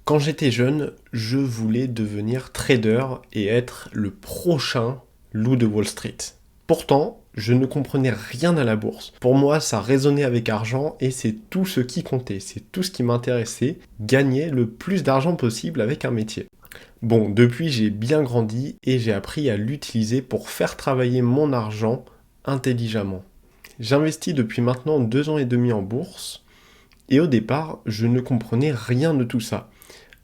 Quand j'étais jeune, je voulais devenir trader et être le prochain loup de Wall Street. Pourtant, je ne comprenais rien à la bourse. Pour moi, ça résonnait avec argent et c'est tout ce qui comptait, c'est tout ce qui m'intéressait, gagner le plus d'argent possible avec un métier. Bon, depuis j'ai bien grandi et j'ai appris à l'utiliser pour faire travailler mon argent intelligemment. J'investis depuis maintenant 2 ans et demi en bourse et au départ, je ne comprenais rien de tout ça.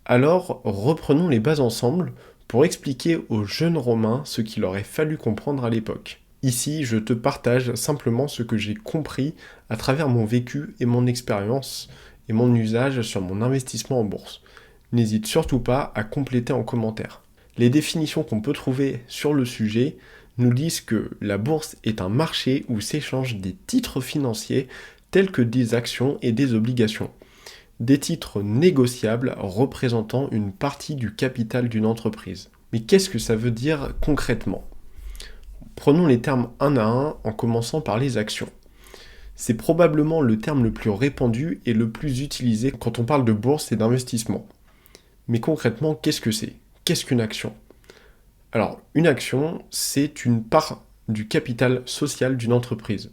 Alors, reprenons les bases ensemble pour expliquer aux jeunes Romains ce qu'il aurait fallu comprendre à l'époque. Ici, je te partage simplement ce que j'ai compris à travers mon vécu et mon expérience et mon usage sur mon investissement en bourse. N'hésite surtout pas à compléter en commentaire. Les définitions qu'on peut trouver sur le sujet nous disent que la bourse est un marché où s'échangent des titres financiers tels que des actions et des obligations. Des titres négociables représentant une partie du capital d'une entreprise. Mais qu'est-ce que ça veut dire concrètement ? Prenons les termes un à un en commençant par les actions. C'est probablement le terme le plus répandu et le plus utilisé quand on parle de bourse et d'investissement. Mais concrètement, qu'est-ce que c'est ? Qu'est-ce qu'une action ? Alors, une action, c'est une part du capital social d'une entreprise.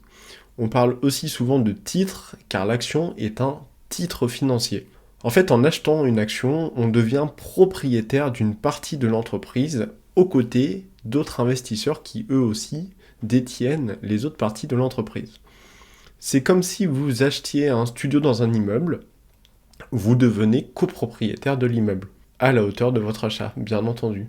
On parle aussi souvent de titre, car l'action est un titre financier. En fait, en achetant une action, on devient propriétaire d'une partie de l'entreprise aux côtés d'autres investisseurs qui eux aussi détiennent les autres parties de l'entreprise. C'est comme si vous achetiez un studio dans un immeuble, vous devenez copropriétaire de l'immeuble, à la hauteur de votre achat, bien entendu.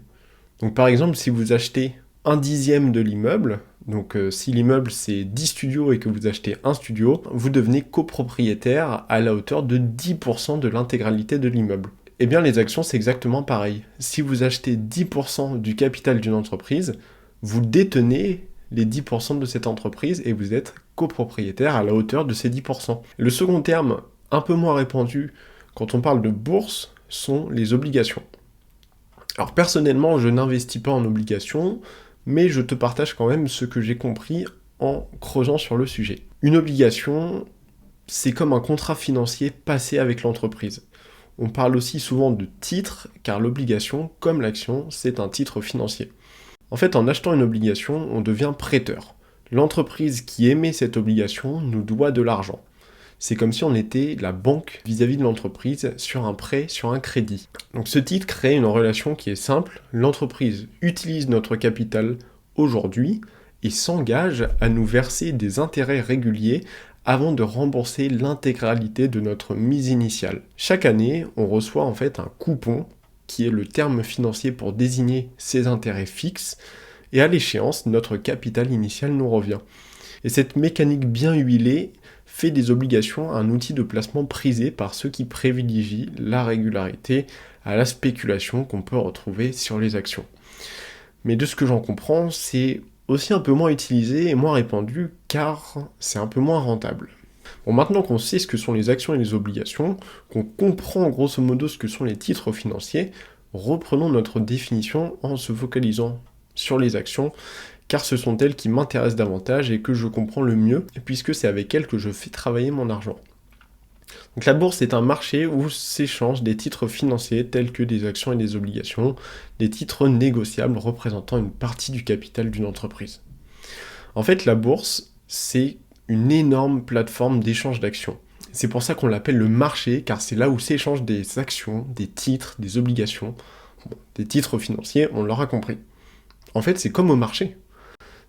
Donc par exemple, si vous achetez 1/10 de l'immeuble, donc si l'immeuble c'est 10 studios et que vous achetez un studio, vous devenez copropriétaire à la hauteur de 10% de l'intégralité de l'immeuble. Eh bien les actions c'est exactement pareil. Si vous achetez 10% du capital d'une entreprise, vous détenez les 10% de cette entreprise et vous êtes copropriétaire à la hauteur de ces 10%. Le second terme, un peu moins répandu quand on parle de bourse, sont les obligations. Alors personnellement, je n'investis pas en obligations, mais je te partage quand même ce que j'ai compris en creusant sur le sujet. Une obligation, c'est comme un contrat financier passé avec l'entreprise. On parle aussi souvent de titre, car l'obligation, comme l'action, c'est un titre financier. En fait, en achetant une obligation, on devient prêteur. L'entreprise qui émet cette obligation nous doit de l'argent. C'est comme si on était la banque vis-à-vis de l'entreprise sur un prêt, sur un crédit. Donc ce titre crée une relation qui est simple. L'entreprise utilise notre capital aujourd'hui et s'engage à nous verser des intérêts réguliers avant de rembourser l'intégralité de notre mise initiale. Chaque année, on reçoit en fait un coupon qui est le terme financier pour désigner ces intérêts fixes et à l'échéance, notre capital initial nous revient. Et cette mécanique bien huilée fait des obligations un outil de placement prisé par ceux qui privilégient la régularité à la spéculation qu'on peut retrouver sur les actions. Mais de ce que j'en comprends, c'est aussi un peu moins utilisé et moins répandu car c'est un peu moins rentable. Bon, maintenant qu'on sait ce que sont les actions et les obligations, qu'on comprend grosso modo ce que sont les titres financiers, reprenons notre définition en se focalisant sur les actions car ce sont elles qui m'intéressent davantage et que je comprends le mieux, puisque c'est avec elles que je fais travailler mon argent. Donc la bourse est un marché où s'échangent des titres financiers tels que des actions et des obligations, des titres négociables représentant une partie du capital d'une entreprise. En fait, la bourse, c'est une énorme plateforme d'échange d'actions. C'est pour ça qu'on l'appelle le marché, car c'est là où s'échangent des actions, des titres, des obligations, des titres financiers, on l'aura compris. En fait, c'est comme au marché.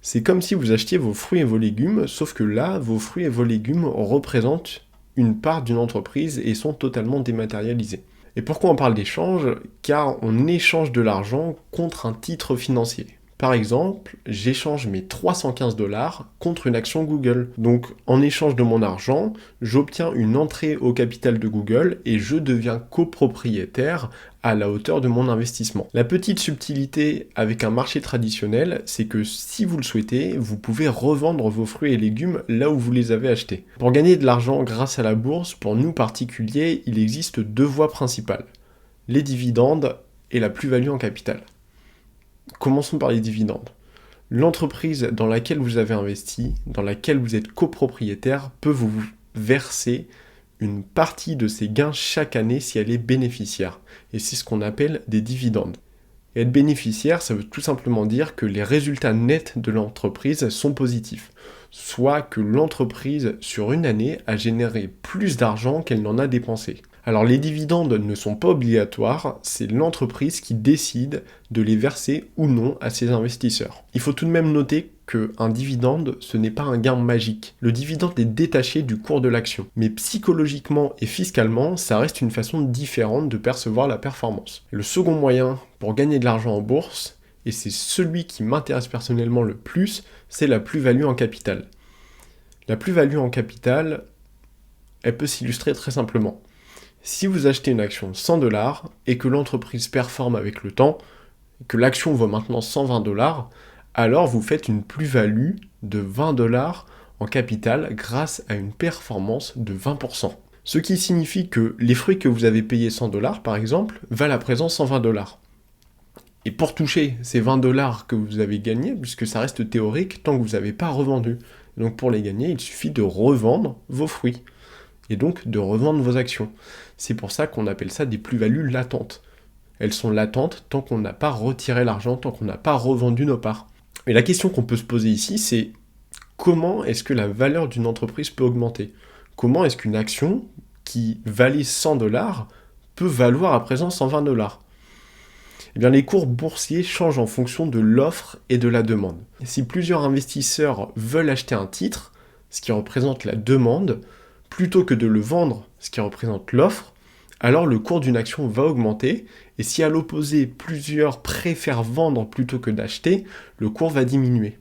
C'est comme si vous achetiez vos fruits et vos légumes, sauf que là, vos fruits et vos légumes représentent une part d'une entreprise et sont totalement dématérialisés. Et pourquoi on parle d'échange ? Car on échange de l'argent contre un titre financier. Par exemple, j'échange mes 315 $ contre une action Google. Donc, en échange de mon argent, j'obtiens une entrée au capital de Google et je deviens copropriétaire à la hauteur de mon investissement. La petite subtilité avec un marché traditionnel, c'est que si vous le souhaitez, vous pouvez revendre vos fruits et légumes là où vous les avez achetés. Pour gagner de l'argent grâce à la bourse, pour nous particuliers, il existe 2 voies principales. Les dividendes et la plus-value en capital. Commençons par les dividendes. L'entreprise dans laquelle vous avez investi, dans laquelle vous êtes copropriétaire, peut vous verser une partie de ses gains chaque année si elle est bénéficiaire. Et c'est ce qu'on appelle des dividendes. Et être bénéficiaire, ça veut tout simplement dire que les résultats nets de l'entreprise sont positifs. Soit que l'entreprise, sur une année, a généré plus d'argent qu'elle n'en a dépensé. Alors les dividendes ne sont pas obligatoires, c'est l'entreprise qui décide de les verser ou non à ses investisseurs. Il faut tout de même noter qu'un dividende, ce n'est pas un gain magique. Le dividende est détaché du cours de l'action. Mais psychologiquement et fiscalement, ça reste une façon différente de percevoir la performance. Le second moyen pour gagner de l'argent en bourse, et c'est celui qui m'intéresse personnellement le plus, c'est la plus-value en capital. La plus-value en capital, elle peut s'illustrer très simplement. Si vous achetez une action 100$ et que l'entreprise performe avec le temps, que l'action vaut maintenant 120$, alors vous faites une plus-value de 20$ en capital grâce à une performance de 20%. Ce qui signifie que les fruits que vous avez payés 100$ par exemple valent à présent 120$. Et pour toucher ces 20$ que vous avez gagnés, puisque ça reste théorique tant que vous n'avez pas revendu. Donc pour les gagner, il suffit de revendre vos fruits. Et donc de revendre vos actions. C'est pour ça qu'on appelle ça des plus-values latentes. Elles sont latentes tant qu'on n'a pas retiré l'argent, tant qu'on n'a pas revendu nos parts. Mais la question qu'on peut se poser ici, c'est comment est-ce que la valeur d'une entreprise peut augmenter ? Comment est-ce qu'une action qui valait 100$ peut valoir à présent 120$? Eh bien, les cours boursiers changent en fonction de l'offre et de la demande. Et si plusieurs investisseurs veulent acheter un titre, ce qui représente la demande, plutôt que de le vendre, ce qui représente l'offre, alors le cours d'une action va augmenter, et si à l'opposé, plusieurs préfèrent vendre plutôt que d'acheter, le cours va diminuer.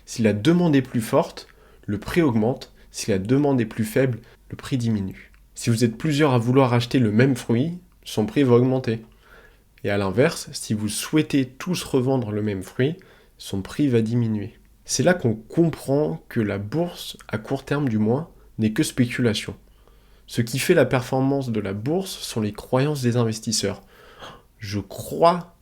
Si la demande est plus forte, le prix augmente, si la demande est plus faible, le prix diminue. Si vous êtes plusieurs à vouloir acheter le même fruit, son prix va augmenter. Et à l'inverse, si vous souhaitez tous revendre le même fruit, son prix va diminuer. C'est là qu'on comprend que la bourse, à court terme du moins, n'est que spéculation. Ce qui fait la performance de la bourse sont les croyances des investisseurs. Je crois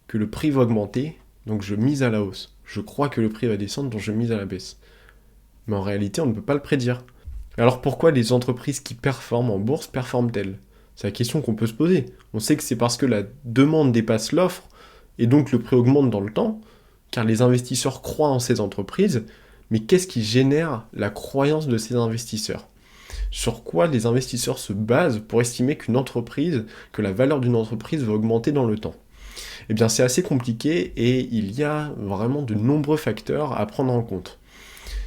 que le prix va augmenter, donc je mise à la hausse. Je crois que le prix va descendre, donc je mise à la baisse. Mais en réalité, on ne peut pas le prédire. Alors pourquoi les entreprises qui performent en bourse performent-elles ? C'est la question qu'on peut se poser. On sait que c'est parce que la demande dépasse l'offre, et donc le prix augmente dans le temps, car les investisseurs croient en ces entreprises, mais qu'est-ce qui génère la croyance de ces investisseurs ? Sur quoi les investisseurs se basent pour estimer que la valeur d'une entreprise va augmenter dans le temps ? Eh bien c'est assez compliqué et il y a vraiment de nombreux facteurs à prendre en compte.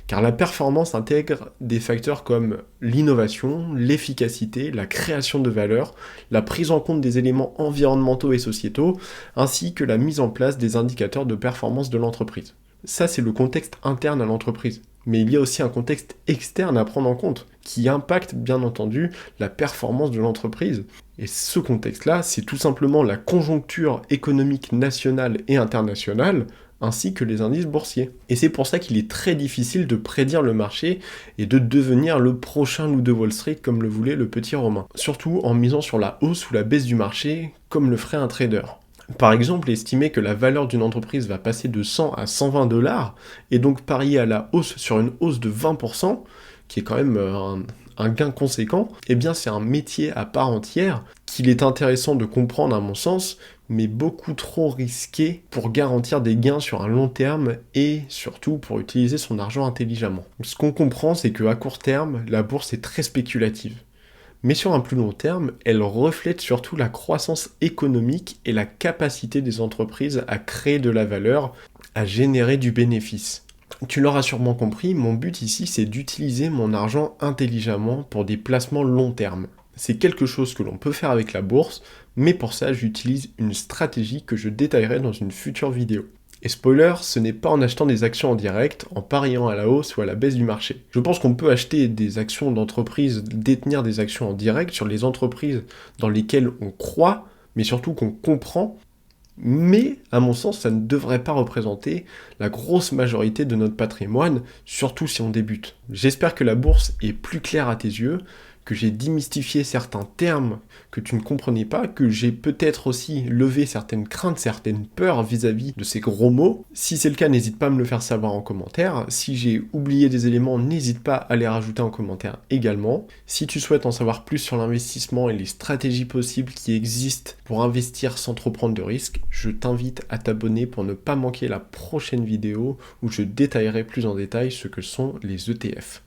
Car la performance intègre des facteurs comme l'innovation, l'efficacité, la création de valeur, la prise en compte des éléments environnementaux et sociétaux, ainsi que la mise en place des indicateurs de performance de l'entreprise. Ça, c'est le contexte interne à l'entreprise. Mais il y a aussi un contexte externe à prendre en compte, qui impacte bien entendu la performance de l'entreprise. Et ce contexte-là, c'est tout simplement la conjoncture économique nationale et internationale, ainsi que les indices boursiers. Et c'est pour ça qu'il est très difficile de prédire le marché et de devenir le prochain loup de Wall Street comme le voulait le petit Romain. Surtout en misant sur la hausse ou la baisse du marché, comme le ferait un trader. Par exemple, estimer que la valeur d'une entreprise va passer de 100 à 120$, et donc parier à la hausse sur une hausse de 20%, qui est quand même un gain conséquent, eh bien c'est un métier à part entière qu'il est intéressant de comprendre à mon sens, mais beaucoup trop risqué pour garantir des gains sur un long terme et surtout pour utiliser son argent intelligemment. Ce qu'on comprend, c'est qu'à court terme, la bourse est très spéculative. Mais sur un plus long terme, elle reflète surtout la croissance économique et la capacité des entreprises à créer de la valeur, à générer du bénéfice. Tu l'auras sûrement compris, mon but ici, c'est d'utiliser mon argent intelligemment pour des placements long terme. C'est quelque chose que l'on peut faire avec la bourse, mais pour ça, j'utilise une stratégie que je détaillerai dans une future vidéo. Et spoiler, ce n'est pas en achetant des actions en direct, en pariant à la hausse ou à la baisse du marché. Je pense qu'on peut acheter des actions d'entreprise, détenir des actions en direct sur les entreprises dans lesquelles on croit, mais surtout qu'on comprend. Mais, à mon sens, ça ne devrait pas représenter la grosse majorité de notre patrimoine, surtout si on débute. J'espère que la bourse est plus claire à tes yeux, que j'ai démystifié certains termes que tu ne comprenais pas, que j'ai peut-être aussi levé certaines craintes, certaines peurs vis-à-vis de ces gros mots. Si c'est le cas, n'hésite pas à me le faire savoir en commentaire. Si j'ai oublié des éléments, n'hésite pas à les rajouter en commentaire également. Si tu souhaites en savoir plus sur l'investissement et les stratégies possibles qui existent pour investir sans trop prendre de risques, je t'invite à t'abonner pour ne pas manquer la prochaine vidéo où je détaillerai plus en détail ce que sont les ETF.